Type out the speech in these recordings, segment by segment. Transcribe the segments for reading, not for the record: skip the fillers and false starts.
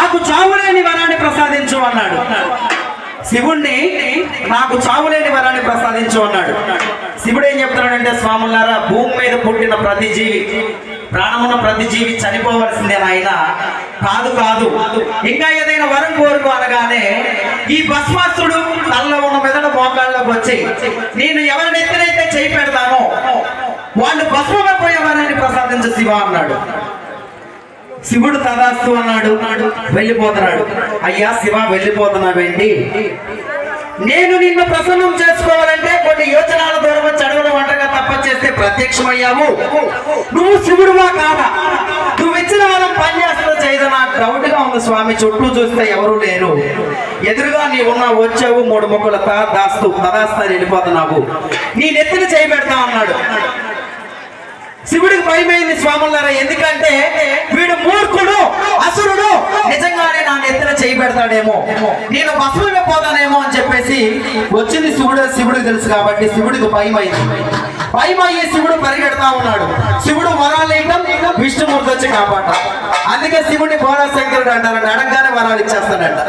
నాకు చావులేని వరాన్ని ప్రసాదించు అన్నాడు. శివుణ్ణి నాకు చావులేని వరాన్ని ప్రసాదించు అన్నాడు. శివుడు ఏం చెప్తున్నాడంటే, స్వాములారా, భూమి మీద పుట్టిన ప్రతి జీవి, ప్రాణమున్న ప్రతి జీవి చనిపోవలసిందే నాయన. కాదు కాదు, ఇంకా ఏదైనా వరం కోరుకో అనగానే ఈ భస్మాసురుడు తల్ల ఉన్న మెదడు మోకాళ్ళలోకి వచ్చి, నేను ఎవరిని ఎత్తినైతే చేయి పెడతానో వాళ్ళు భస్మమైపోయే వరాన్ని ప్రసాదించు శివ అన్నాడు. శివుడు తదాస్తు అన్నాడు, వెళ్ళిపోతున్నాడు. అయ్యా శివ, వెళ్ళిపోతున్నావేంటి? నేను నిన్ను ప్రసన్నం చేసుకోవాలంటే కొన్ని యోచనాల దూరం వచ్చి అడవుల వంటగా తప్పచేస్తే ప్రత్యక్షమయ్యావు. నువ్వు శివుడువా కాదా? నువ్వు ఇచ్చిన వరం పనిచేస్తుందో చేయదో నాకు డౌట్ గా ఉంది స్వామి. చుట్టూ చూస్తే ఎవరు లేరు, ఎదురుగా నీ ఉన్నా, వచ్చావు, 3 ముక్కల తదాస్తు వెళ్ళిపోతున్నావు, నీ నెత్తిన చేయి పెడతా అన్నాడు. శివుడికి భయమైంది స్వాములారా, ఎందుకంటే వీడు మూర్ఖుడు, అసురుడు, నిజంగానే నా నెత్తిన చేయి పెడతాడేమో, నేను భస్మమే పోతానేమో అని చెప్పేసి వచ్చింది శివుడికి తెలుసు కాబట్టి శివుడికి భయమైంది. భయమయ్యి శివుడు పరిగెడతా ఉన్నాడు. శివుడు వరాలు ఇవ్వడం, విష్ణుమూర్తి వచ్చి కాపాట. అందుకే శివుడిని బోరాశంకరుడు అంటారంట, అడగగానే వరాలు ఇచ్చేస్తాడంట.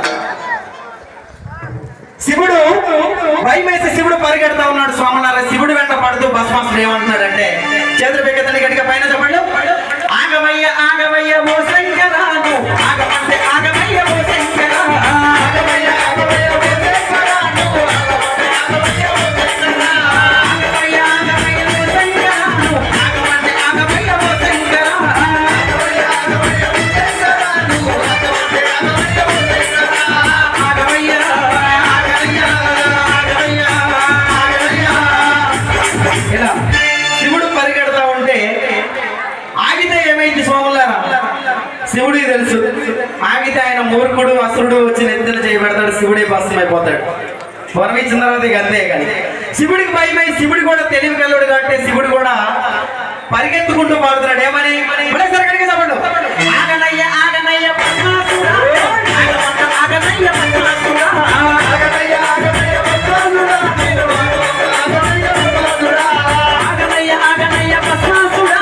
శివుడు భయమేసి శివుడు పరిగెడతా ఉన్నాడు స్వాములారా. శివుడు వెంట పడుతూ భస్మాసుడు ఏమంటున్నాడంటే, చేతులు పెద్దలు గట్టిగా పైన చెప్పండి, ఆగమయ్య ఆగమయ్య ఓ శంకరాను, ఆగమంటే ఆగమయ్య ఓ శంకర, ఆగమయ్య ఆగమయ్య ఓ శంకరాను, ఆగమయ్య ఓ శంకర, ఆగమయ్య ఆగమయ్య ఓ శంకరాను, ఆగమంటే ఆగమయ్య ఓ శంకర, ఆగమయ్య ఆగమయ్య ఓ శంకరాను, ఆగమంటే ఆగమయ్య ఓ శంకర, ఆగమయ్య ఆగమయ్య ఆగమయ్య ఆగమయ్య. ఇలా శివుడు పరిగెడతా ఉంటే ఆగితే ఏమైంది స్వాములారా? శివుడికి తెలుసు, ఆగితే ఆయన మూర్ఖుడు, అసురుడు వచ్చి నెత్తిన చేయబెడతాడు, శివుడే భస్మైపోతాడు. వరం ఇచ్చిన తర్వాత ఇక అంతే. కానీ శివుడికి భయమై, శివుడు కూడా తెలివి కల్లుడు కాబట్టి శివుడు కూడా పరిగెత్తుకుంటూ పాడుతున్నాడు. ఏమని? సరిగడిగా చెప్పండు, ఆగనయ్య ఆగనయ్య భస్మాసురా, ఆగనయ్య భస్మాసురా, ఆగనయ్య ఆగనయ్య భస్మాసురా, ఆగనయ్య ఆగనయ్య భస్మాసురా,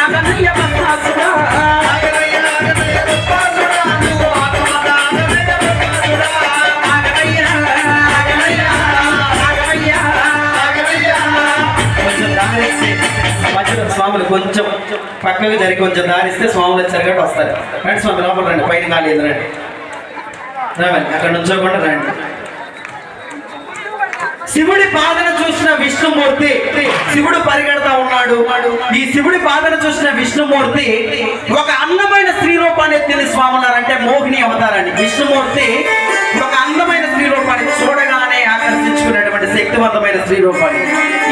ఆగనయ్య భస్మాసురా, ఆగనయ్య ఆగనయ్య భస్మాసురా, ఆగనయ్య భస్మాసురా, ఆగనయ్య ఆగనయ్య ఆగనయ్య ఆగనయ్య. కొంచెం దారిస్తే మధ్యలో స్వాములు కొంచెం పక్కకు జరిగి కొంచెం దారిస్తే స్వాములు వచ్చారు వస్తారు. రండి స్వామి, లోపల రండి, పైన ఖాళీ రండి, రావండి, అక్కడ నుంచోకుండా రండి. శివుడి బాధను చూసిన విష్ణుమూర్తి, శివుడు పరిగెడతా ఉన్నాడు. ఈ శివుడి బాధను చూసిన విష్ణుమూర్తి ఒక అందమైన స్త్రీ రూపాన్ని ఎత్తింది స్వాములారంటే మోహిని అవతారాన్ని. విష్ణుమూర్తి ఒక అందమైన స్త్రీ రూపాన్ని చూడగానే ఆకర్షించుకున్నటువంటి శక్తివంతమైన స్త్రీ రూపాన్ని.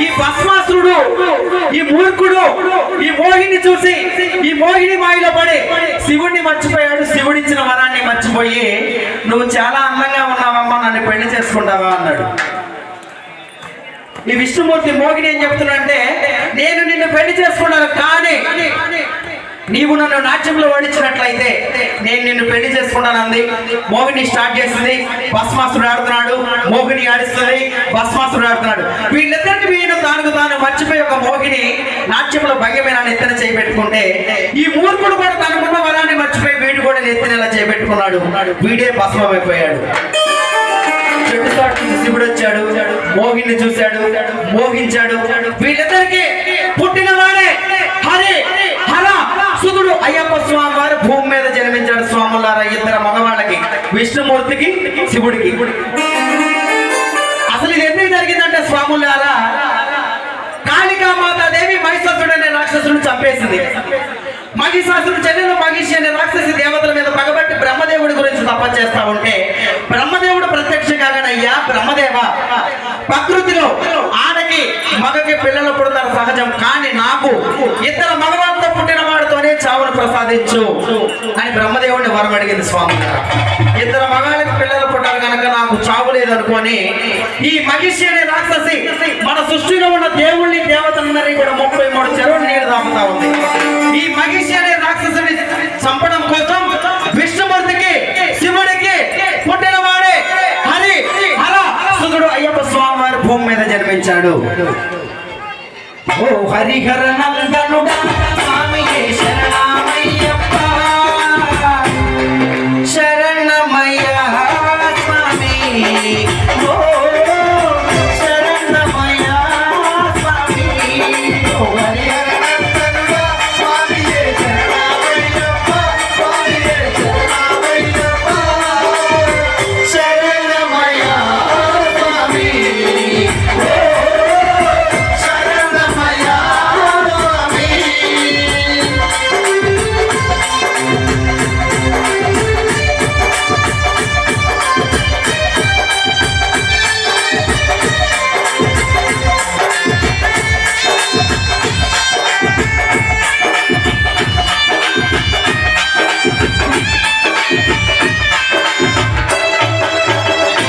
ఈ భస్మాసురుడు, ఈ మూర్ఖుడు, ఈ మోహిని చూసి ఈ మోహిని మాయలో పడి శివుడిని మర్చిపోయాడు. శివుడిచ్చిన వరాన్ని మర్చిపోయి, నువ్వు చాలా అందంగా ఉన్నావమ్మా, నన్ను పెళ్లి చేసుకుంటావా అన్నాడు. ఈ విష్ణుమూర్తి మోహిని ఏం చెప్తున్నా, నేను నిన్ను పెళ్లి చేసుకున్నాను, కానీ నీవు నన్ను నాట్యంలో ఓడించినట్లయితే నేను నిన్ను పెళ్లి చేసుకున్నాను అంది. మోహిని స్టార్ట్ చేసింది, భస్మాసురుడు ఆడుతున్నాడు, మోహిని ఆడిస్తుంది, భస్మాసురుడు ఆడుతున్నాడు. వీళ్ళిద్దరికి వీడు తాను మర్చిపోయి ఒక మోహిని నాట్యంలో భంగిమైన నెత్తిన చేయబెట్టుకుంటే, ఈ మూర్ఖుడు కూడా తనకున్న వరాన్ని మర్చిపోయి వీడు కూడా నెత్తిన ఇలా చేయబెట్టుకున్నాడు. వీడే భస్మమైపోయాడు. చెట్టు చాటు శివుడు వచ్చాడు, మోహిని చూశాడు, మోహించాడు. వీళ్ళిద్దరికి పుట్టినవాడే హరి హర సుతుడు అయ్యప్ప స్వామి వారు భూమి మీద జన్మించాడు స్వాములారా. ఇద్దరు మగవాళ్ళకి, విష్ణుమూర్తికి, శివుడికి. అసలు ఇది ఎందుకు జరిగిందంటే స్వాములారా, కాళికామాతాదేవి మహిషాసురుడు అనే రాక్షసుని చంపేసింది. మహిషాసురుడు చెల్లెలు మహిషి అనే రాక్షసి దేవతల మీద పగబట్టి బ్రహ్మదేవుడి గురించి తపస్సు చేస్తా ఉంటే, బ్రహ్మదేవుడు ప్రత్యక్ష కాగానయ్యా బ్రహ్మదేవ, ప్రకృతిలో ఆడకి మగకి పిల్లలు పుడతారు సహజం, కానీ నాకు ఇద్దరు మగవాళ్ళతో పుట్టిన వాడితోనే చావును ప్రసాదించు అని బ్రహ్మదేవుడిని వరం అడిగింది స్వామి. ఇద్దరు మగాళ్ళకి పిల్లలు పుట్టారు కనుక నాకు చావు లేదనుకొని ఈ మహిషి అనే రాక్షసి మన సృష్టిలో ఉన్న దేవుళ్ళని దేవతలందరినీ కూడా 33 చెరువులు నీరు తాపుతా ఉంది. ఈ మహిషి అనే రాక్షసుని చంపడం కోసం విష్ణుమూర్తికి, శివుడికి పుట్టినవాడే హరి హర సుతుడు అయ్యప్ప స్వామి వారి భూమి మీద జన్మించాడు. ఓ హరిహర నందనుడా స్వామియే శరణమయ్యప్ప.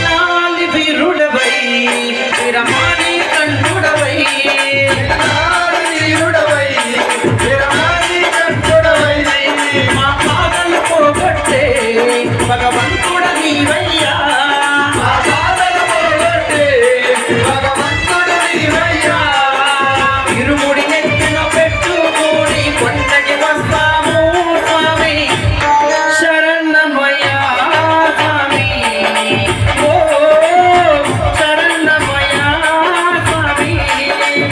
లాలి వీరుడవై వీరమాని కంఠుడవై లాలి వీరుడవై వీరమాని కంఠుడవై మా బాధలు పోగొట్టే భగవంతుడ నీవయ్యా మా బాధలు పోగొట్టే భగవంతుడ నీవయ్యా ఇరుముడి నెత్తిన పెట్టుకొని కొండకి వస్తాము స్వామి శరణమయ్యా స్వామి ఓ శరణమయ్యా స్వామి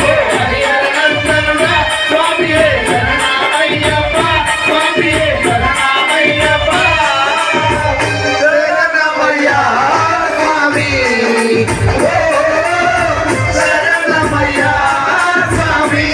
హరిహరనందనుడా స్వామియే శరణమయ్యప్ప స్వామియే శరణమయ్యప్ప శరణమయ్యా స్వామి ఓ శరణమయ్యా స్వామి